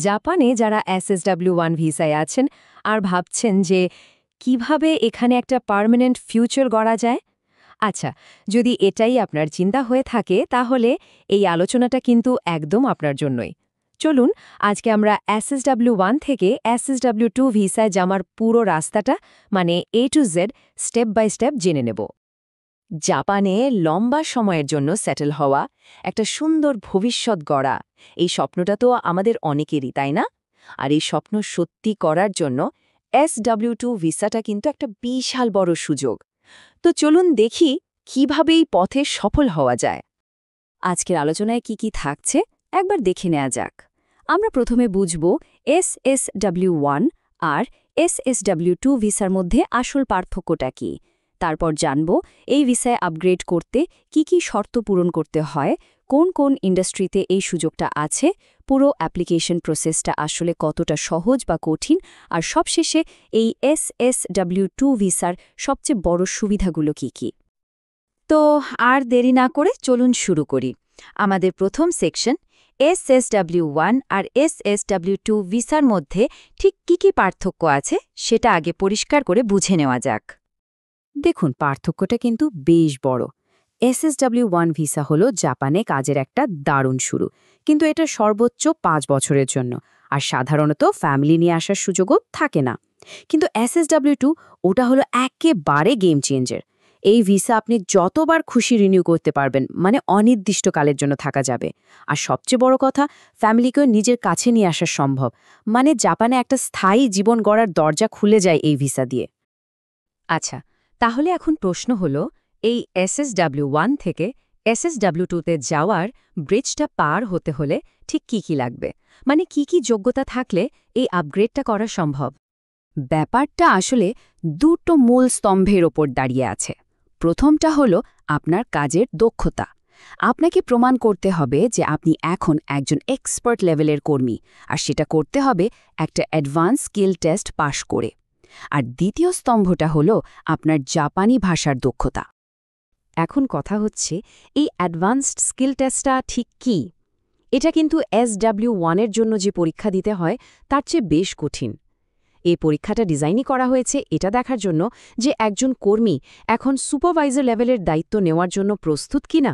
জাপানে যারা SSW1 ভিসায় আছেন আর ভাবছেন যে কিভাবে এখানে একটা পার্মানেন্ট ফিউচার গড়া যায়। আচ্ছা, যদি এটাই আপনার চিন্তা হয়ে থাকে তাহলে এই আলোচনাটা কিন্তু একদম আপনার জন্যই। চলুন আজকে আমরা SSW1 থেকে SSW2 ভিসায় যাওয়ার পুরো রাস্তাটা মানে A to Z step by step জেনে নেব। জাপানে লম্বা সময়ের জন্য সেটেল হওয়া, একটা সুন্দর ভবিষ্যৎ গড়া, এই স্বপ্নটা তো আমাদের অনেকেরই, তাই না? আর এই স্বপ্ন সত্যি করার জন্য SW2 ভিসাটা কিন্তু একটা বিশাল বড় সুযোগ। তো চলুন দেখি কিভাবে এই পথে সফল হওয়া যায়। আজকের আলোচনায় কি কি থাকছে একবার দেখে নেওয়া যাক। আমরা প্রথমে বুঝব SSW1 আর SSW2 ভিসার মধ্যে আসল পার্থক্যটা কী। তারপর জানব এই ভিসায় আপগ্রেড করতে কি কি শর্ত পূরণ করতে হয়, কোন কোন ইন্ডাস্ট্রিতে এই সুযোগটা আছে, পুরো অ্যাপ্লিকেশন প্রসেসটা আসলে কতটা সহজ বা কঠিন, আর সবশেষে এই SSW2 ভিসার সবচেয়ে বড় সুবিধাগুলো কি কি। তো আর দেরি না করে চলুন শুরু করি। আমাদের প্রথম সেকশন SSW1 আর SSW2 ভিসার মধ্যে ঠিক কি কি পার্থক্য আছে সেটা আগে পরিষ্কার করে বুঝে নেওয়া যাক। দেখুন, পার্থক্যটা কিন্তু বেশ বড়। SSW1 ভিসা হলো জাপানে কাজের একটা দারুণ শুরু, কিন্তু এটা সর্বোচ্চ 5 বছরের জন্য, আর সাধারণত ফ্যামিলি নিয়ে আসার সুযোগও থাকে না। কিন্তু SSW2 ওটা হলো একেবারে গেম চেঞ্জার। এই ভিসা আপনি যতবার খুশি রিনিউ করতে পারবেন, মানে অনির্দিষ্টকালের জন্য থাকা যাবে। আর সবচেয়ে বড় কথা, ফ্যামিলিকেও নিজের কাছে নিয়ে আসা সম্ভব, মানে জাপানে একটা স্থায়ী জীবন গড়ার দরজা খুলে যায় এই ভিসা দিয়ে। আচ্ছা, তাহলে এখন প্রশ্ন হলো, এই SSW1 থেকে SSW2তে যাওয়ার ব্রিজটা পার হতে হলে ঠিক কি কি লাগবে, মানে কি কি যোগ্যতা থাকলে এই আপগ্রেডটা করা সম্ভব? ব্যাপারটা আসলে দুটো মূল স্তম্ভের ওপর দাঁড়িয়ে আছে। প্রথমটা হলো আপনার কাজের দক্ষতা। আপনাকে প্রমাণ করতে হবে যে আপনি এখন একজন এক্সপার্ট লেভেলের কর্মী, আর সেটা করতে হবে একটা অ্যাডভান্স স্কিল টেস্ট পাশ করে। আর দ্বিতীয় স্তম্ভটা হলো আপনার জাপানি ভাষার দক্ষতা। এখন কথা হচ্ছে, এই অ্যাডভান্সড স্কিল টেস্টটা ঠিক কী? এটা কিন্তু SW1 এর জন্য যে পরীক্ষা দিতে হয় তার চেয়ে বেশ কঠিন। এই পরীক্ষাটা ডিজাইনই করা হয়েছে এটা দেখার জন্য যে একজন কর্মী এখন সুপারভাইজার লেভেলের দায়িত্ব নেওয়ার জন্য প্রস্তুত কিনা।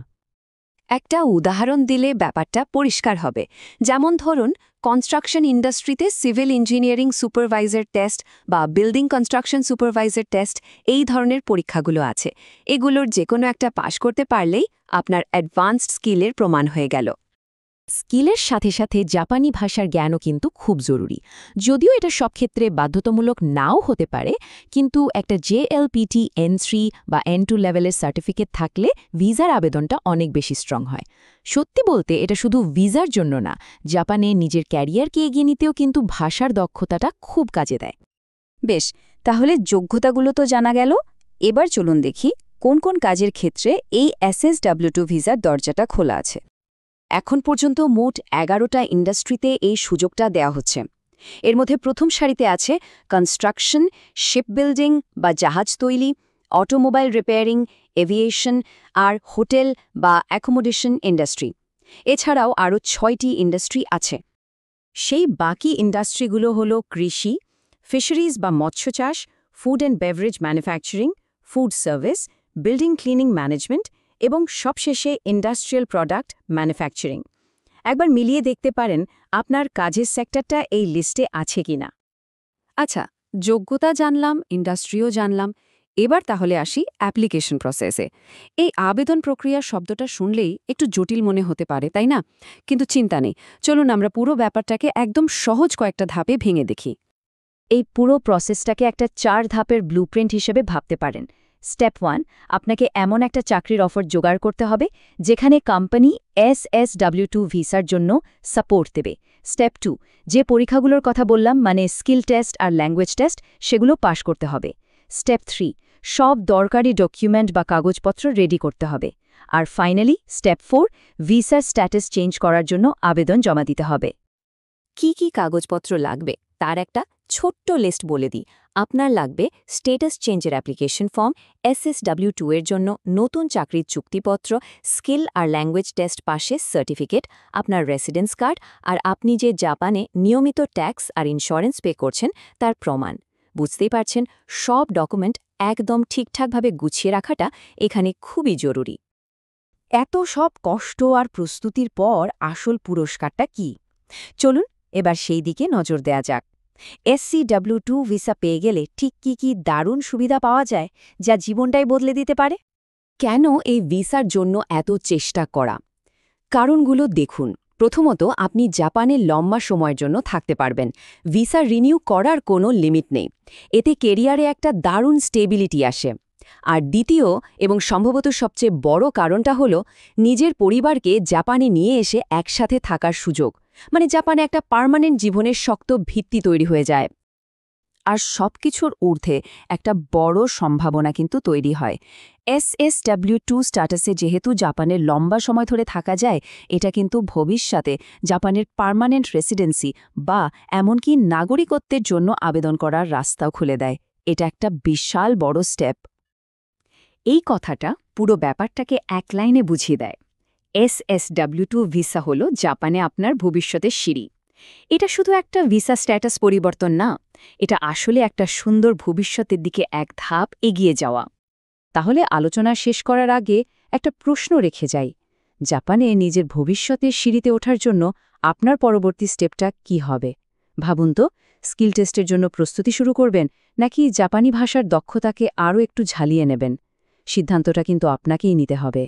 একটা উদাহরণ দিলে ব্যাপারটা পরিষ্কার হবে। যেমন ধরুন, কনস্ট্রাকশন ইন্ডাস্ট্রিতে সিভিল ইঞ্জিনিয়ারিং সুপারভাইজার টেস্ট বা বিল্ডিং কনস্ট্রাকশন সুপারভাইজার টেস্ট, এই ধরনের পরীক্ষাগুলো আছে। এগুলোর যে কোনো একটা পাশ করতে পারলেই আপনার অ্যাডভান্সড স্কিলের প্রমাণ হয়ে গেল। স্কিলের সাথে সাথে জাপানি ভাষার জ্ঞানও কিন্তু খুব জরুরি। যদিও এটা সব ক্ষেত্রে বাধ্যতামূলক নাও হতে পারে, কিন্তু একটা JLPT N3 বা N2 লেভেলের সার্টিফিকেট থাকলে ভিসার আবেদনটা অনেক বেশি স্ট্রং হয়। সত্যি বলতে এটা শুধু ভিসার জন্য না, জাপানে নিজের ক্যারিয়ারকে এগিয়ে নিতেও কিন্তু ভাষার দক্ষতাটা খুব কাজে দেয়। বেশ, তাহলে যোগ্যতাগুলো তো জানা গেল। এবার চলুন দেখি কোন কোন কাজের ক্ষেত্রে এই SSW2 ভিসার দরজাটা খোলা আছে। এখন পর্যন্ত মোট 11টা ইন্ডাস্ট্রিতে এই সুযোগটা দেওয়া হচ্ছে। এর মধ্যে প্রথম সারিতে আছে কনস্ট্রাকশন, শিপবিল্ডিং বা জাহাজ তৈরি, অটোমোবাইল রিপেয়ারিং, এভিয়েশন আর হোটেল বা অ্যাকোমোডেশন ইন্ডাস্ট্রি। এছাড়াও আরও 6টি ইন্ডাস্ট্রি আছে। সেই বাকি ইন্ডাস্ট্রিগুলো হলো কৃষি, ফিশারিজ বা মৎস্য চাষ, food and beverage manufacturing, food service, building cleaning management এবং সবশেষে ইন্ডাস্ট্রিয়াল প্রোডাক্ট ম্যানুফ্যাকচারিং। একবার মিলিয়ে দেখতে পারেন আপনার কাজের সেক্টরটা এই লিস্টে আছে কিনা। আচ্ছা, যোগ্যতা জানলাম, ইন্ডাস্ট্রিও জানলাম। এবার তাহলে আসি অ্যাপ্লিকেশন প্রসেসে। এই আবেদন প্রক্রিয়া শব্দটা শুনলেই একটু জটিল মনে হতে পারে, তাই না? কিন্তু চিন্তা নেই, চলুন আমরা পুরো ব্যাপারটাকে একদম সহজ কয়েকটা ধাপে ভেঙে দেখি। এই পুরো প্রসেসটাকে একটা 4 ধাপের ব্লুপ্রিন্ট হিসেবে ভাবতে পারেন। স্টেপ 1, আপনাকে এমন একটা চাকরির অফার জোগাড় করতে হবে যেখানে কোম্পানি SSW2 ভিসার জন্য সাপোর্ট দেবে। স্টেপ 2, যে পরীক্ষাগুলোর কথা বললাম মানে স্কিল টেস্ট আর ল্যাঙ্গুয়েজ টেস্ট, সেগুলো পাশ করতে হবে। স্টেপ 3, সব দরকারি ডকুমেন্ট বা কাগজপত্র রেডি করতে হবে। আর ফাইনালি স্টেপ 4, ভিসার স্ট্যাটাস চেঞ্জ করার জন্য আবেদন জমা দিতে হবে। কি কি কাগজপত্র লাগবে তার একটা ছোট্ট লিস্ট বলে দিই। আপনার লাগবে স্ট্যাটাস চেঞ্জের অ্যাপ্লিকেশন ফর্ম, SSW2 এর জন্য নতুন চাকরির চুক্তিপত্র, স্কিল আর ল্যাঙ্গুয়েজ টেস্ট পাশের সার্টিফিকেট, আপনার রেসিডেন্স কার্ড আর আপনি যে জাপানে নিয়মিত ট্যাক্স আর ইন্স্যুরেন্স পে করছেন তার প্রমাণ। বুঝতেই পারছেন, সব ডকুমেন্ট একদম ঠিকঠাকভাবে গুছিয়ে রাখাটা এখানে খুবই জরুরি। এত সব কষ্ট আর প্রস্তুতির পর আসল পুরস্কারটা কি? চলুন এবার সেই দিকে নজর দেয়া যাক। SCW2 ভিসা পেয়ে গেলে ঠিক কি দারুণ সুবিধা পাওয়া যায় যা জীবনটাই বদলে দিতে পারে? কেন এই ভিসার জন্য এত চেষ্টা করা? কারণগুলো দেখুন। প্রথমত, আপনি জাপানে লম্বা সময়ের জন্য থাকতে পারবেন। ভিসা রিনিউ করার কোনো লিমিট নেই। এতে কেরিয়ারে একটা দারুণ স্টেবিলিটি আসে। আর দ্বিতীয় এবং সম্ভবত সবচেয়ে বড় কারণটা হলো নিজের পরিবারকে জাপানে নিয়ে এসে একসাথে থাকার সুযোগ। মানে জাপানে একটা পার্মানেন্ট জীবনের শক্ত ভিত্তি তৈরি হয়ে যায়। আর সবকিছুর ঊর্ধ্বে একটা বড় সম্ভাবনা কিন্তু তৈরি হয়। SSW2 স্ট্যাটাসে যেহেতু জাপানের লম্বা সময় ধরে থাকা যায়, এটা কিন্তু ভবিষ্যতে জাপানের পার্মানেন্ট রেসিডেন্সি বা এমনকি নাগরিকত্বের জন্য আবেদন করার রাস্তাও খুলে দেয়। এটা একটা বিশাল বড় স্টেপ। এই কথাটা পুরো ব্যাপারটাকে এক লাইনে বুঝিয়ে দেয়। SSW2 ভিসা হলো জাপানে আপনার ভবিষ্যতের সিঁড়ি। এটা শুধু একটা ভিসা স্ট্যাটাস পরিবর্তন না, এটা আসলে একটা সুন্দর ভবিষ্যতের দিকে এক ধাপ এগিয়ে যাওয়া। তাহলে আলোচনা শেষ করার আগে একটা প্রশ্ন রেখে যাই। জাপানে নিজের ভবিষ্যতের সিঁড়িতে ওঠার জন্য আপনার পরবর্তী স্টেপটা কি হবে? ভাবুন তো, স্কিল টেস্টের জন্য প্রস্তুতি শুরু করবেন নাকি জাপানি ভাষার দক্ষতাকে আরও একটু ঝালিয়ে নেবেন? সিদ্ধান্তটা কিন্তু আপনাকেই নিতে হবে।